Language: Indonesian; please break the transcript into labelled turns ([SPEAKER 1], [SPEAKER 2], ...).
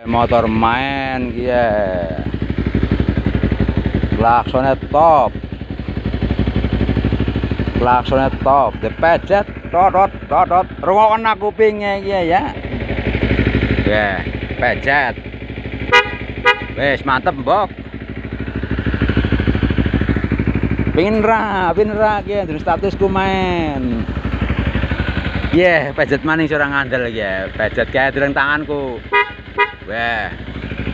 [SPEAKER 1] Motor main ya, klaksonnya top, dipejet dot rungokna kupingnya ya, pejet, wes mantep mbok, pingin ra ya, dari statusku main, pejet maning seorang ngandel ya, pejet kayak dereng tanganku. Weh.